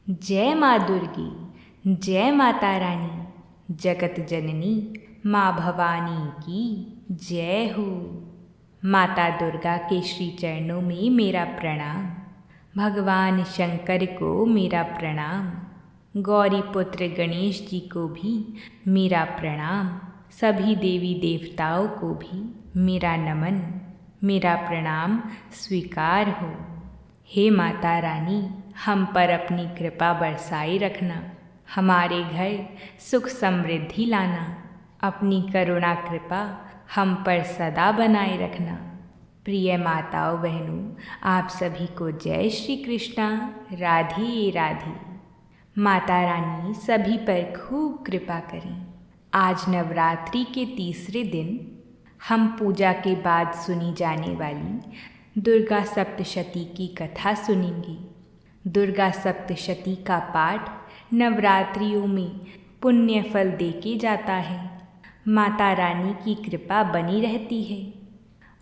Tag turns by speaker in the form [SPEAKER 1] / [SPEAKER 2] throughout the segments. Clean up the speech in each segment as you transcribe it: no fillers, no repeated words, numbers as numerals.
[SPEAKER 1] जय माँ दुर्गे, जय माता रानी, जगत जननी माँ भवानी की जय हो। माता दुर्गा के श्री चरणों में मेरा प्रणाम, भगवान शंकर को मेरा प्रणाम, गौरी पुत्र गणेश जी को भी मेरा प्रणाम, सभी देवी देवताओं को भी मेरा नमन, मेरा प्रणाम स्वीकार हो। हे माता रानी, हम पर अपनी कृपा बरसाई रखना, हमारे घर सुख समृद्धि लाना, अपनी करुणा कृपा हम पर सदा बनाए रखना। प्रिय माताओं बहनों, आप सभी को जय श्री कृष्णा, राधे राधे। माता रानी सभी पर खूब कृपा करें। आज नवरात्रि के तीसरे दिन हम पूजा के बाद सुनी जाने वाली दुर्गा सप्तशती की कथा सुनेंगे। दुर्गा सप्तशती का पाठ नवरात्रियों में पुण्य फल देके जाता है। माता रानी की कृपा बनी रहती है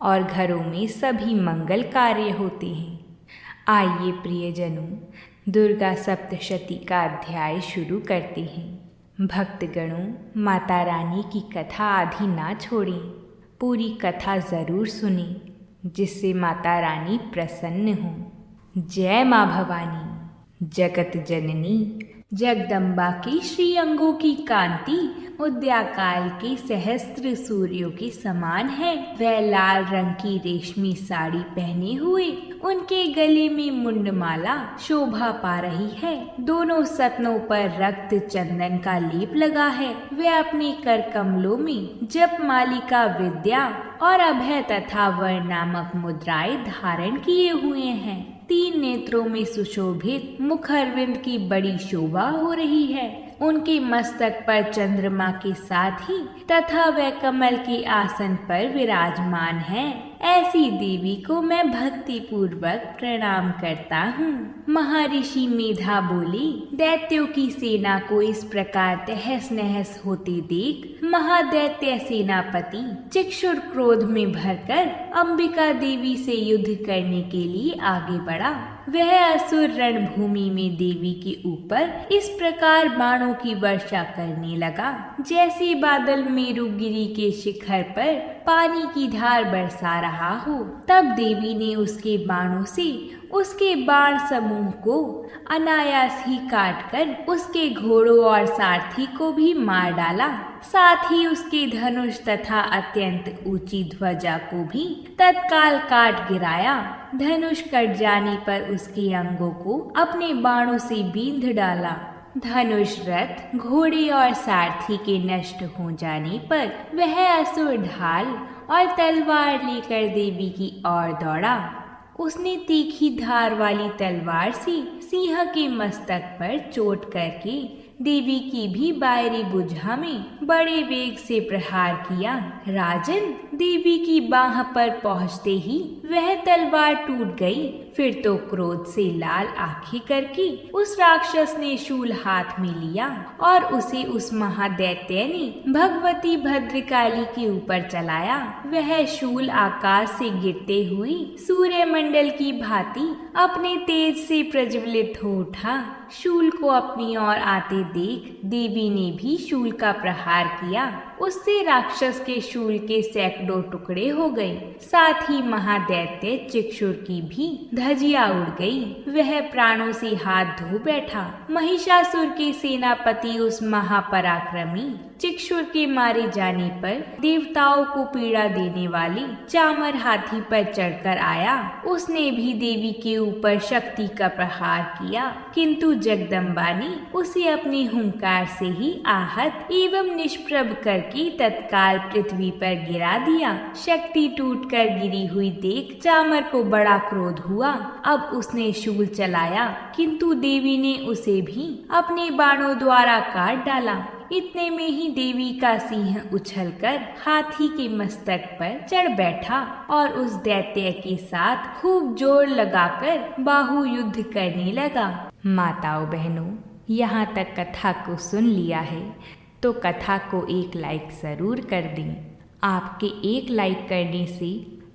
[SPEAKER 1] और घरों में सभी मंगल कार्य होते हैं। आइए प्रियजनों, दुर्गा सप्तशती का अध्याय शुरू करते हैं। भक्तगणों, माता रानी की कथा आधी ना छोड़ें, पूरी कथा ज़रूर सुनें, जिससे माता रानी प्रसन्न हो। जय माँ भवानी, जगत जननी जगदम्बा की श्री अंगों की कांति उदयाकाल के सहस्त्र सूर्यों के समान है। वह लाल रंग की रेशमी साड़ी पहने हुए उनके गले में मुंडमाला शोभा पा रही है। दोनों सतनों पर रक्त चंदन का लेप लगा है। वे अपने कर कमलों में जप मालिका विद्या और अभय तथा वर नामक मुद्राएं धारण किए हुए हैं। 3 नेत्रों में सुशोभित मुखरविंद की बड़ी शोभा हो रही है। उनके मस्तक पर चंद्रमा के साथ ही तथा वह कमल के आसन पर विराजमान है। ऐसी देवी को मैं भक्ति पूर्वक प्रणाम करता हूँ। महर्षि मेधा बोली, दैत्यों की सेना को इस प्रकार तहस नहस होते देख महादैत्य सेनापति चिक्षुर क्रोध में भरकर अंबिका देवी से युद्ध करने के लिए आगे बढ़ा। वह असुर रणभूमि में देवी के ऊपर इस प्रकार बाणों की वर्षा करने लगा, जैसे बादल मेरुगिरी के शिखर पर पानी की धार बरसा रहा हो। तब देवी ने उसके बाणों से उसके बाण समूह को अनायास ही काटकर उसके घोड़ों और सारथी को भी मार डाला। साथ ही उसके धनुष तथा अत्यंत ऊंची ध्वजा को भी तत्काल काट गिराया। धनुष कट जाने पर उसके अंगों को अपने बाणों से बींध डाला। धनुष, रथ, घोड़े और सारथी के नष्ट हो जाने पर वह असुर ढाल और तलवार लेकर देवी की ओर दौड़ा। उसने तीखी धार वाली तलवार से सिंह के मस्तक पर चोट करके देवी की भी बाहरी भुजा में बड़े वेग से प्रहार किया। राजन, देवी की बाह पर पहुंचते ही वह तलवार टूट गई। फिर तो क्रोध से लाल आंखें करके उस राक्षस ने शूल हाथ में लिया और उसे उस महादैत्य ने भगवती भद्रकाली के ऊपर चलाया। वह शूल आकाश से गिरते हुए सूर्यमंडल की भांति अपने तेज से प्रज्वलित हो उठा। शूल को अपनी ओर आते देख देवी ने भी शूल का प्रहार किया। उससे राक्षस के शूल के सैकड़ों टुकड़े हो गए। साथ ही महादैत्य चिक्षुर की भी धजिया उड़ गई। वह प्राणों से हाथ धो बैठा। महिषासुर के सेनापति उस महापराक्रमी चिक्षुर के मारे जाने पर देवताओं को पीड़ा देने वाली चामर हाथी पर चढ़कर आया। उसने भी देवी के ऊपर शक्ति का प्रहार किया, किंतु जगदम्बा ने उसे अपने हुंकार से ही आहत एवं निष्प्रभ करके तत्काल पृथ्वी पर गिरा दिया। शक्ति टूटकर गिरी हुई देख चामर को बड़ा क्रोध हुआ। अब उसने शूल चलाया, किंतु देवी ने उसे भी अपने बाणों द्वारा काट डाला। इतने में ही देवी का सिंह उछलकर हाथी के मस्तक पर चढ़ बैठा और उस दैत्य के साथ खूब जोर लगाकर बाहु युद्ध करने लगा। माताओं बहनों, यहाँ तक कथा को सुन लिया है तो कथा को एक लाइक ज़रूर कर दें। आपके एक लाइक करने से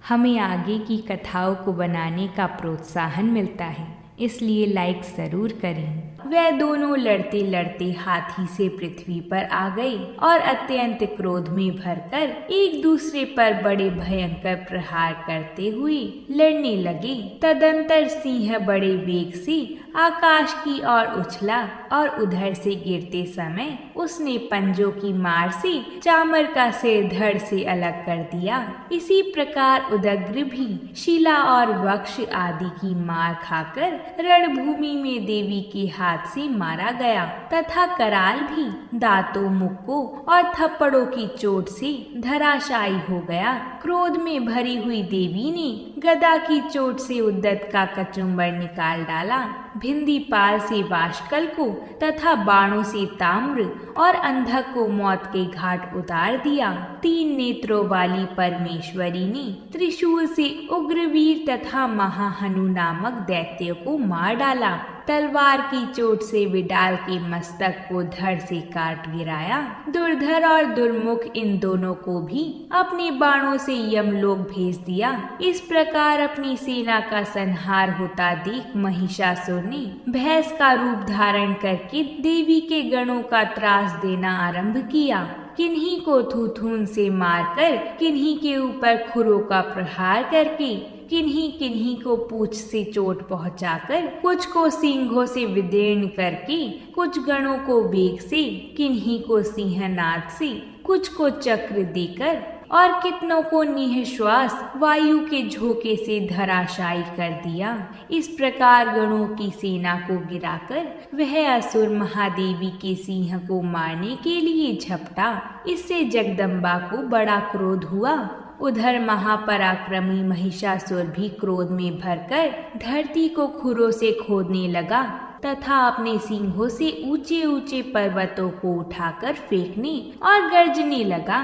[SPEAKER 1] हमें आगे की कथाओं को बनाने का प्रोत्साहन मिलता है, इसलिए लाइक ज़रूर करें। वह दोनों लड़ते लड़ते हाथी से पृथ्वी पर आ गए और अत्यंत क्रोध में भरकर एक दूसरे पर बड़े भयंकर प्रहार करते हुए लड़ने लगे। तदंतर सिंह बड़े वेग से आकाश की ओर उछला और उधर से गिरते समय उसने पंजों की मार से चामर का सिर धड़ से अलग कर दिया। इसी प्रकार उदग्र भी शिला और वक्ष आदि की मार खाकर रणभूमि में देवी के हाथ से मारा गया तथा कराल भी दांतों, मुक्कों और थप्पड़ों की चोट से धराशायी हो गया। क्रोध में भरी हुई देवी ने गदा की चोट से उद्दत का कचुम्बर निकाल डाला, भिंदीपाल से वाशकल को तथा बाणों से ताम्र और अंधक को मौत के घाट उतार दिया। 3 नेत्रों वाली परमेश्वरी ने त्रिशूल से उग्रवीर तथा महाहनु नामक दैत्य को मार डाला। तलवार की चोट से विडाल के मस्तक को धड़ से काट गिराया। दुर्धर और दुर्मुख इन दोनों को भी अपने बाणों से यमलोक भेज दिया। इस प्रकार अपनी सेना का संहार होता देख महिषासुर ने भैंस का रूप धारण करके देवी के गणों का त्रास देना आरंभ किया। किन्हीं को थूथून से मारकर, किन्हीं के ऊपर खुरों का प्रहार करके, किन्हीं को पूंछ से चोट पहुंचाकर, कुछ को सींगों से विदीर्ण करके, कुछ गणों को वेग से, किन्हीं को सिंहनाद से, कुछ को चक्र देकर और कितनों को निःश्वास वायु के झोंके से धराशायी कर दिया। इस प्रकार गणों की सेना को गिराकर वह असुर महादेवी के सिंह को मारने के लिए झपटा। इससे जगदम्बा को बड़ा क्रोध हुआ। उधर महापराक्रमी महिषासुर भी क्रोध में भरकर धरती को खुरों से खोदने लगा तथा अपने सिंहों से ऊंचे ऊंचे पर्वतों को उठाकर फेंकने और गर्जने लगा।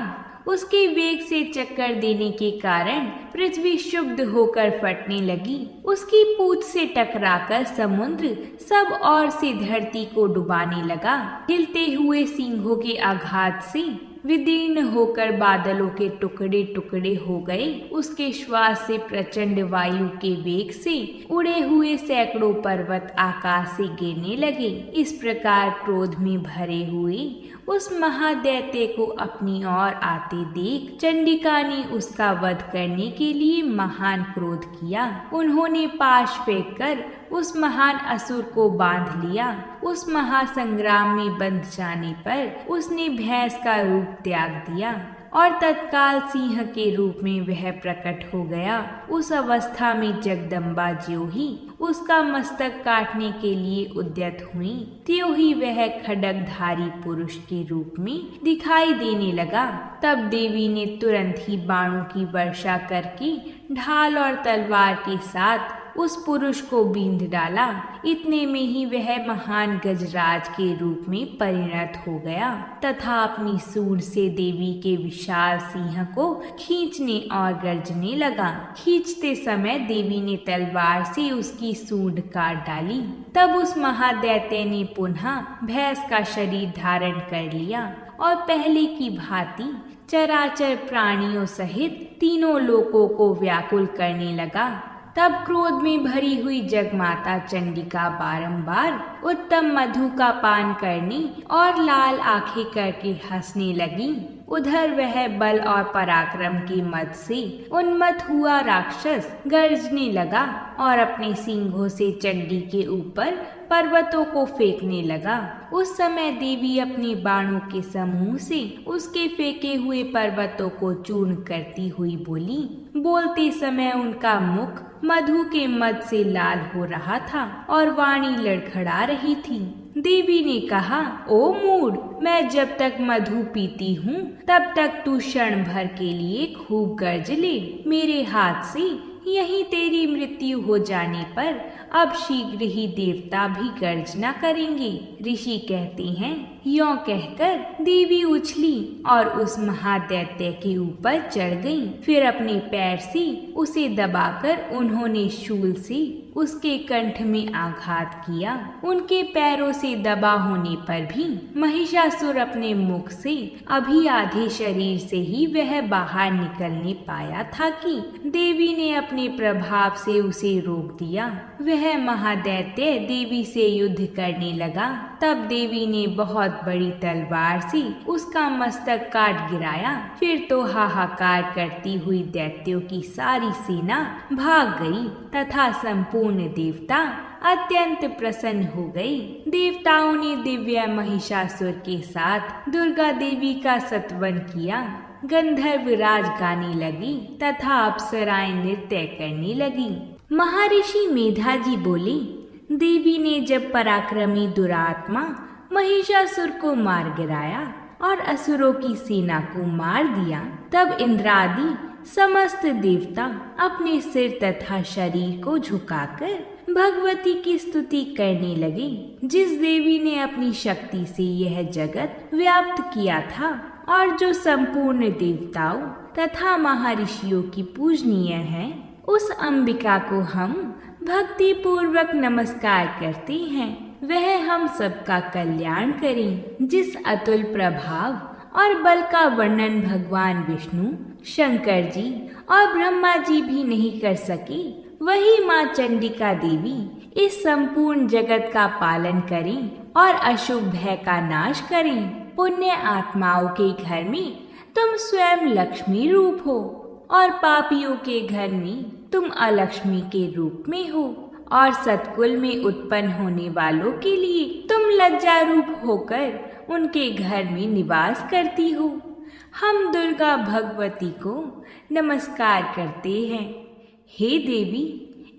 [SPEAKER 1] उसके वेग से चक्कर देने के कारण पृथ्वी शुद्ध होकर फटने लगी। उसकी पूंछ से टकराकर समुद्र सब ओर से धरती को डुबाने लगा। हिलते हुए सिंहों के आघात से विदीर्ण होकर बादलों के टुकड़े टुकड़े हो गए। उसके श्वास से प्रचंड वायु के वेग से उड़े हुए सैकड़ों पर्वत आकाश से गिरने लगे। इस प्रकार क्रोध में भरे हुए उस महादैत्य को अपनी ओर आते देख चंडिका ने उसका वध करने के लिए महान क्रोध किया। उन्होंने पाश फेंककर उस महान असुर को बांध लिया। उस महासंग्राम में बंध जाने पर उसने भैंस का रूप त्याग दिया और तत्काल सिंह के रूप में वह प्रकट हो गया। उस अवस्था में जगदम्बा ज्यों ही उसका मस्तक काटने के लिए उद्यत हुई, त्यों ही वह खड्गधारी पुरुष के रूप में दिखाई देने लगा। तब देवी ने तुरंत ही बाणों की वर्षा करके ढाल और तलवार के साथ उस पुरुष को बींध डाला। इतने में ही वह महान गजराज के रूप में परिणत हो गया तथा अपनी सूंड से देवी के विशाल सिंह को खींचने और गर्जने लगा। खींचते समय देवी ने तलवार से उसकी सूंड काट डाली। तब उस महादैत्य ने पुनः भैंस का शरीर धारण कर लिया और पहले की भांति चराचर प्राणियों सहित तीनों लोकों को व्याकुल करने लगा। तब क्रोध में भरी हुई जगमाता चंडिका बारंबार उत्तम मधु का पान करने और लाल आंखें करके हंसने लगी। उधर वह बल और पराक्रम के मद से उन्मत्त हुआ राक्षस गर्जने लगा और अपने सींगों से चंडी के ऊपर पर्वतों को फेंकने लगा। उस समय देवी अपने बाणों के समूह से उसके फेंके हुए पर्वतों को चूर्ण करती हुई बोली। बोलते समय उनका मुख मधु के मद से लाल हो रहा था और वाणी लड़खड़ा रही थी। देवी ने कहा, ओ मूढ़, मैं जब तक मधु पीती हूँ तब तक तू क्षण भर के लिए खूब गर्ज ले। मेरे हाथ से यही तेरी मृत्यु हो जाने पर अब शीघ्र ही देवता भी गर्जना करेंगे। ऋषि कहते हैं, यों कहकर देवी उछली और उस महादैत्य के ऊपर चढ़ गईं। फिर अपने पैर से उसे दबाकर उन्होंने शूल से उसके कंठ में आघात किया। उनके पैरों से दबा होने पर भी महिषासुर अपने मुख से अभी आधे शरीर से ही वह बाहर निकलने पाया था कि देवी ने अपने प्रभाव से उसे रोक दिया। वह वह महादैत्य देवी से युद्ध करने लगा। तब देवी ने बहुत बड़ी तलवार से उसका मस्तक काट गिराया। फिर तो हाहाकार करती हुई दैत्यों की सारी सेना भाग गई तथा संपूर्ण देवता अत्यंत प्रसन्न हो गई। देवताओं ने दिव्य महिषासुर के साथ दुर्गा देवी का स्तवन किया। गंधर्व राज गाने लगी तथा अप्सराएं नृत्य करने लगी। महर्षि मेधाजी बोले, देवी ने जब पराक्रमी दुरात्मा महिषासुर को मार गिराया और असुरों की सेना को मार दिया, तब इंद्रादि समस्त देवता अपने सिर तथा शरीर को झुकाकर भगवती की स्तुति करने लगे। जिस देवी ने अपनी शक्ति से यह जगत व्याप्त किया था और जो संपूर्ण देवताओं तथा महर्षियों की पूजनीय है, उस अंबिका को हम भक्ति पूर्वक नमस्कार करते हैं। वह हम सबका कल्याण करें। जिस अतुल प्रभाव और बल का वर्णन भगवान विष्णु, शंकर जी और ब्रह्मा जी भी नहीं कर सके, वही माँ चंडिका देवी इस संपूर्ण जगत का पालन करें और अशुभ भय का नाश करें। पुण्य आत्माओं के घर में तुम स्वयं लक्ष्मी रूप हो और पापियों के घर में तुम अलक्ष्मी के रूप में हो और सतकुल में उत्पन्न होने वालों के लिए तुम लज्जा रूप होकर उनके घर में निवास करती हो। हम दुर्गा भगवती को नमस्कार करते हैं। हे देवी,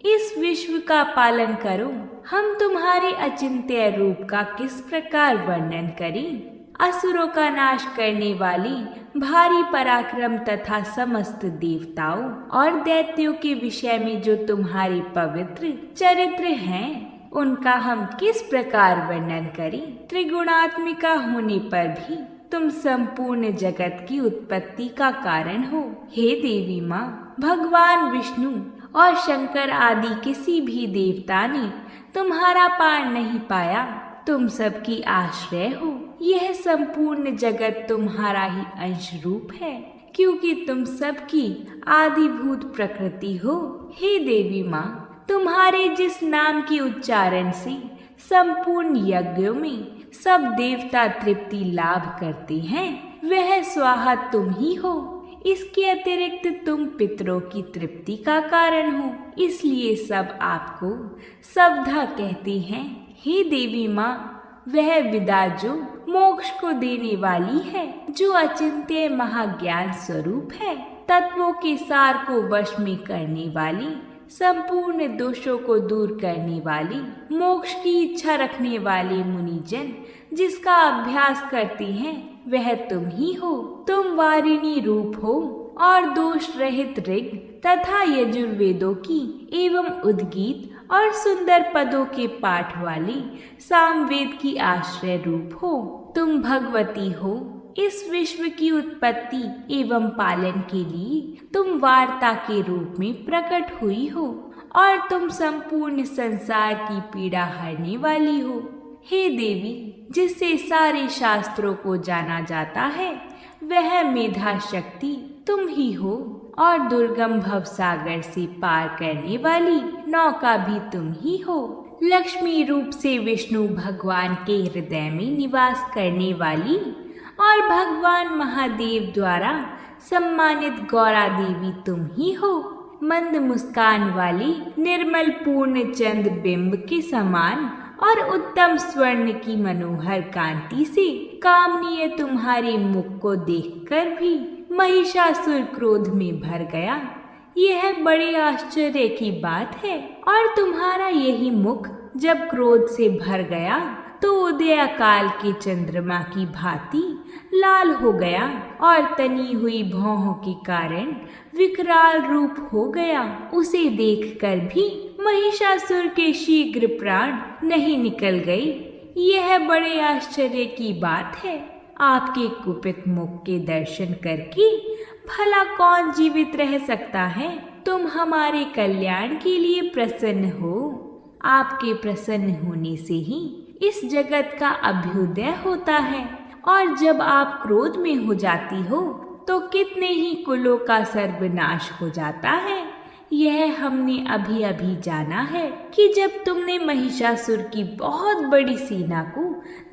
[SPEAKER 1] इस विश्व का पालन करो। हम तुम्हारे अचिंत्य रूप का किस प्रकार वर्णन करें। असुरों का नाश करने वाली भारी पराक्रम तथा समस्त देवताओं और दैत्यों के विषय में जो तुम्हारे पवित्र चरित्र हैं, उनका हम किस प्रकार वर्णन करें। त्रिगुणात्मिका होने पर भी तुम संपूर्ण जगत की उत्पत्ति का कारण हो। हे देवी माँ, भगवान विष्णु और शंकर आदि किसी भी देवता ने तुम्हारा पार नहीं पाया। तुम सबकी आश्रय हो। यह संपूर्ण जगत तुम्हारा ही अंश रूप है, क्योंकि तुम सबकी आदिभूत प्रकृति हो। हे देवी माँ, तुम्हारे जिस नाम के उच्चारण से संपूर्ण यज्ञों में सब देवता तृप्ति लाभ करते हैं, वह स्वाहा तुम ही हो। इसके अतिरिक्त तुम पितरों की तृप्ति का कारण हो, इसलिए सब आपको सवधा कहते हैं। हे देवी माँ, वह विदा जो मोक्ष को देने वाली है, जो अचिंत्य महाज्ञान स्वरूप है, तत्वों के सार को वश में करने वाली, संपूर्ण दोषों को दूर करने वाली, मोक्ष की इच्छा रखने वाले मुनिजन जिसका अभ्यास करते हैं, वह तुम ही हो। तुम वारिणी रूप हो और दोष रहित ऋग तथा यजुर्वेदों की एवं उद्गीत और सुंदर पदों के पाठ वाली सामवेद की आश्रय रूप हो। तुम भगवती हो। इस विश्व की उत्पत्ति एवं पालन के लिए तुम वार्ता के रूप में प्रकट हुई हो और तुम संपूर्ण संसार की पीड़ा हरने वाली हो। हे देवी, जिससे सारे शास्त्रों को जाना जाता है, वह मेधा शक्ति तुम ही हो और दुर्गम भव सागर से पार करने वाली नौका भी तुम ही हो। लक्ष्मी रूप से विष्णु भगवान के हृदय में निवास करने वाली और भगवान महादेव द्वारा सम्मानित गौरा देवी तुम ही हो। मंद मुस्कान वाली निर्मल पूर्ण चंद्र बिंब के समान और उत्तम स्वर्ण की मनोहर कांति से कामनीय तुम्हारे मुख को देखकर भी महिषासुर क्रोध में भर गया। यह बड़े आश्चर्य की बात है। और तुम्हारा यही मुख जब क्रोध से भर गया तो उदय काल के चंद्रमा की भांति लाल हो गया और तनी हुई भौहों के कारण विकराल रूप हो गया। उसे देखकर भी महिषासुर के शीघ्र प्राण नहीं निकल गए। यह बड़े आश्चर्य की बात है। आपके कुपित मुख के दर्शन करके भला कौन जीवित रह सकता है। तुम हमारे कल्याण के लिए प्रसन्न हो। आपके प्रसन्न होने से ही इस जगत का अभ्युदय होता है और जब आप क्रोध में हो जाती हो तो कितने ही कुलों का सर्वनाश हो जाता है। यह हमने अभी अभी जाना है कि जब तुमने महिषासुर की बहुत बड़ी सेना को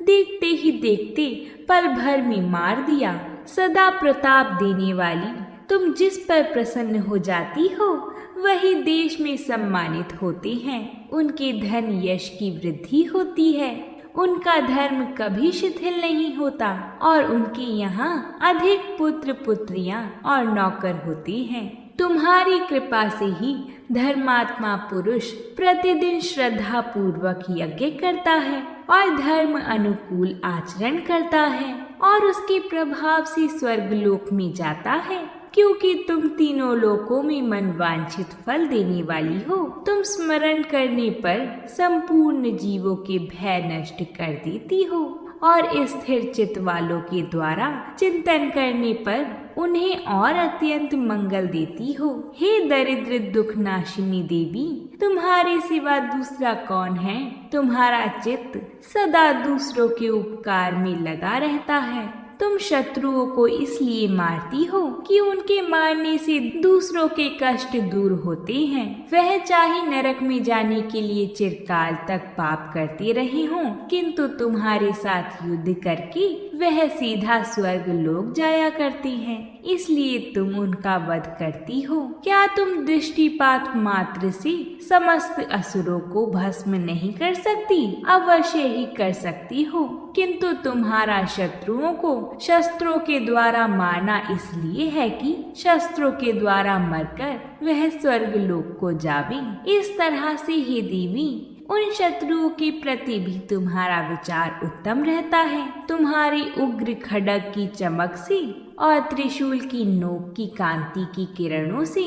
[SPEAKER 1] देखते ही देखते पल भर में मार दिया, सदा प्रताप देने वाली तुम जिस पर प्रसन्न हो जाती हो वही देश में सम्मानित होते हैं। उनके धन यश की वृद्धि होती है, उनका धर्म कभी शिथिल नहीं होता और उनके यहाँ अधिक पुत्र पुत्रियां और नौकर होते हैं। तुम्हारी कृपा से ही धर्मात्मा पुरुष प्रतिदिन श्रद्धा पूर्वक यज्ञ करता है और धर्म अनुकूल आचरण करता है और उसके प्रभाव से स्वर्गलोक में जाता है, क्योंकि तुम तीनों लोकों में मनवांछित फल देने वाली हो। तुम स्मरण करने पर संपूर्ण जीवों के भय नष्ट कर देती हो और स्थिर चित्त वालों के द्वारा चिंतन करने पर उन्हें और अत्यंत मंगल देती हो। हे दरिद्र दुख नाशिनी देवी, तुम्हारे सिवा दूसरा कौन है? तुम्हारा चित्त सदा दूसरों के उपकार में लगा रहता है। तुम शत्रुओं को इसलिए मारती हो कि उनके मारने से दूसरों के कष्ट दूर होते हैं। वह चाहे नरक में जाने के लिए चिरकाल तक पाप करते रहे हों, किंतु तुम्हारे साथ युद्ध करके वह सीधा स्वर्ग लोक जाया करते हैं, इसलिए तुम उनका वध करती हो। क्या तुम दृष्टिपात मात्र से समस्त असुरों को भस्म नहीं कर सकती? अवश्य ही कर सकती हो, किंतु तुम्हारा शत्रुओं को शस्त्रों के द्वारा मारना इसलिए है कि शस्त्रों के द्वारा मरकर वह स्वर्ग लोक को जावे। इस तरह से हे देवी, उन शत्रुओं के प्रति भी तुम्हारा विचार उत्तम रहता है। तुम्हारी उग्र खड्ग की चमक से और त्रिशूल की नोक की कांति की किरणों से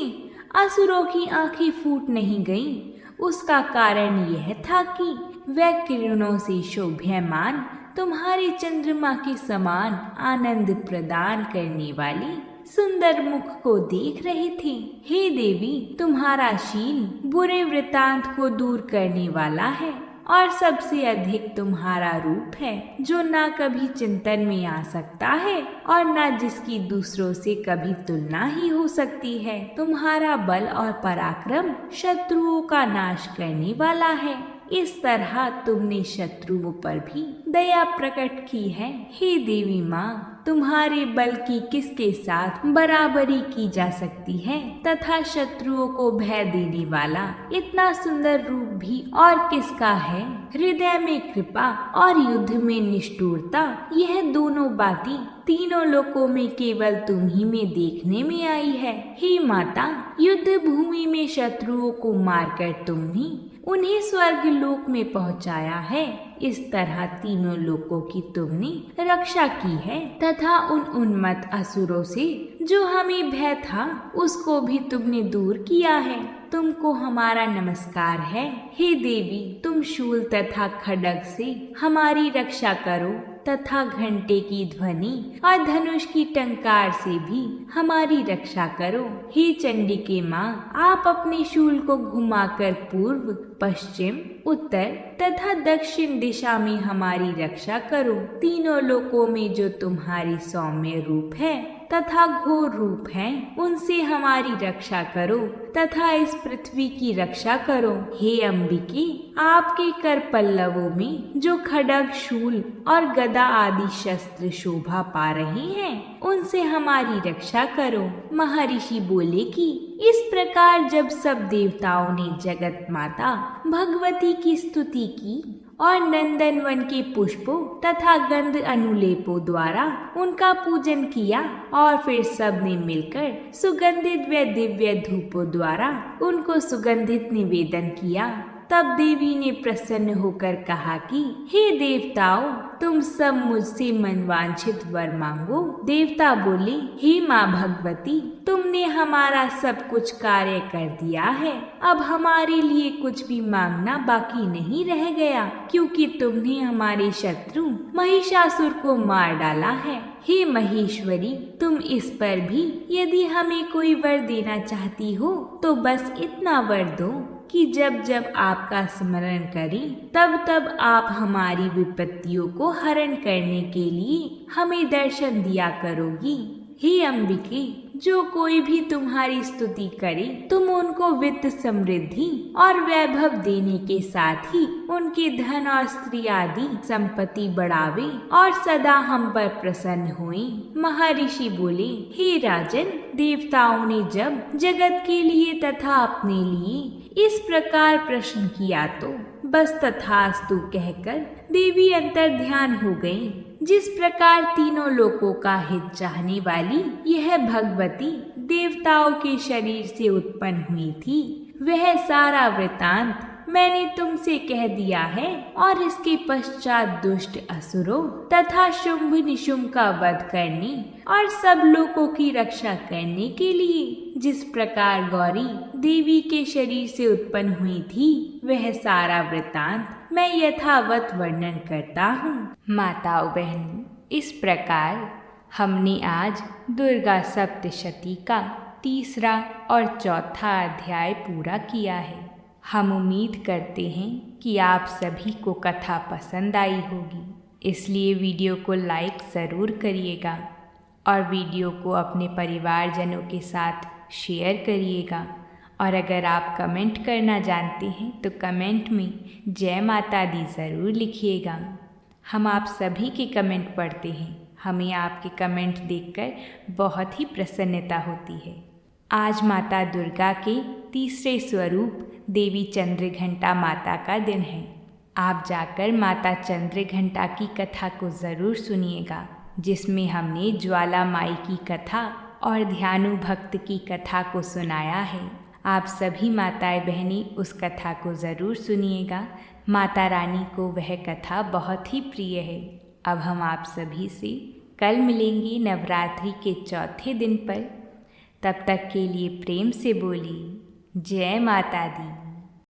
[SPEAKER 1] असुरों की आंखें फूट नहीं गईं। उसका कारण यह था कि वह किरणों से शोभ्यमान तुम्हारे चंद्रमा के समान आनंद प्रदान करने वाली सुंदर मुख को देख रहे थे। हे देवी, तुम्हारा शील बुरे वृतांत को दूर करने वाला है और सबसे अधिक तुम्हारा रूप है, जो ना कभी चिंतन में आ सकता है और ना जिसकी दूसरों से कभी तुलना ही हो सकती है। तुम्हारा बल और पराक्रम शत्रुओं का नाश करने वाला है। इस तरह तुमने शत्रुओं पर भी दया प्रकट की है। हे देवी माँ, तुम्हारे बल की किसके साथ बराबरी की जा सकती है तथा शत्रुओं को भय देने वाला इतना सुंदर रूप भी और किसका है? हृदय में कृपा और युद्ध में निष्ठुरता, यह दोनों बातें तीनों लोकों में केवल तुम ही में देखने में आई है। हे माता, युद्ध भूमि में शत्रुओं को मारकर तुमने उन्हें स्वर्ग लोक में पहुंचाया है। इस तरह तीनों लोकों की तुमने रक्षा की है तथा उन उन्मत्त असुरों से जो हमें भय था उसको भी तुमने दूर किया है। तुमको हमारा नमस्कार है। हे देवी, तुम शूल तथा खड्ग से हमारी रक्षा करो तथा घंटे की ध्वनि और धनुष की टंकार से भी हमारी रक्षा करो। हे चंडिके माँ, आप अपने शूल को घुमाकर पूर्व, पश्चिम, उत्तर तथा दक्षिण दिशा में हमारी रक्षा करो। तीनों लोकों में जो तुम्हारी सौम्य रूप है तथा घोर रूप है, उनसे हमारी रक्षा करो तथा इस पृथ्वी की रक्षा करो। हे अंबिके, आपके कर पल्लवों में जो खड्ग, शूल और गदा आदि शस्त्र शोभा पा रहे हैं, उनसे हमारी रक्षा करो। महर्षि बोले कि इस प्रकार जब सब देवताओं ने जगत माता भगवती की स्तुति की और नंदन वन के पुष्पों तथा गंध अनुलेपों द्वारा उनका पूजन किया और फिर सब ने मिलकर सुगंधित व दिव्य धूपों द्वारा उनको सुगंधित निवेदन किया, तब देवी ने प्रसन्न होकर कहा कि हे देवताओं, तुम सब मुझसे मनवांछित वर मांगो। देवता बोले, हे माँ भगवती, तुमने हमारा सब कुछ कार्य कर दिया है। अब हमारे लिए कुछ भी मांगना बाकी नहीं रह गया, क्योंकि तुमने हमारे शत्रु महिषासुर को मार डाला है। हे महेश्वरी, तुम इस पर भी यदि हमें कोई वर देना चाहती हो तो बस इतना वर दो कि जब जब आपका स्मरण करें तब तब आप हमारी विपत्तियों को हरण करने के लिए हमें दर्शन दिया करोगी। हे अंबिके, जो कोई भी तुम्हारी स्तुति करे तुम उनको वित्त समृद्धि और वैभव देने के साथ ही उनके धन और स्त्री आदि संपत्ति बढ़ावे और सदा हम पर प्रसन्न हुए। महर्षि बोले, हे राजन, देवताओं ने जब जगत के लिए तथा अपने लिए इस प्रकार प्रश्न किया तो बस तथास्तु कहकर देवी अंतर ध्यान हो गई। जिस प्रकार तीनों लोकों का हित चाहने वाली यह भगवती देवताओं के शरीर से उत्पन्न हुई थी, वह सारा वृतांत मैंने तुमसे कह दिया है और इसके पश्चात दुष्ट असुरों तथा शुंभ निशुंभ का वध करने और सब लोगों की रक्षा करने के लिए जिस प्रकार गौरी देवी के शरीर से उत्पन्न हुई थी, वह सारा वृतांत मैं यथावत वर्णन करता हूँ। माताओं बहनों, इस प्रकार हमने आज दुर्गा सप्तशती का तीसरा और चौथा अध्याय पूरा किया है। हम उम्मीद करते हैं कि आप सभी को कथा पसंद आई होगी, इसलिए वीडियो को लाइक ज़रूर करिएगा और वीडियो को अपने परिवारजनों के साथ शेयर करिएगा। और अगर आप कमेंट करना जानते हैं तो कमेंट में जय माता दी ज़रूर लिखिएगा। हम आप सभी के कमेंट पढ़ते हैं, हमें आपके कमेंट देखकर बहुत ही प्रसन्नता होती है। आज माता दुर्गा के तीसरे स्वरूप देवी चंद्रघंटा माता का दिन है। आप जाकर माता चंद्रघंटा की कथा को ज़रूर सुनिएगा, जिसमें हमने ज्वाला माई की कथा और ध्यानु भक्त की कथा को सुनाया है। आप सभी माताएं बहनें उस कथा को ज़रूर सुनिएगा। माता रानी को वह कथा बहुत ही प्रिय है। अब हम आप सभी से कल मिलेंगे नवरात्रि के चौथे दिन पर। तब तक के लिए प्रेम से बोलिए जय माता दी।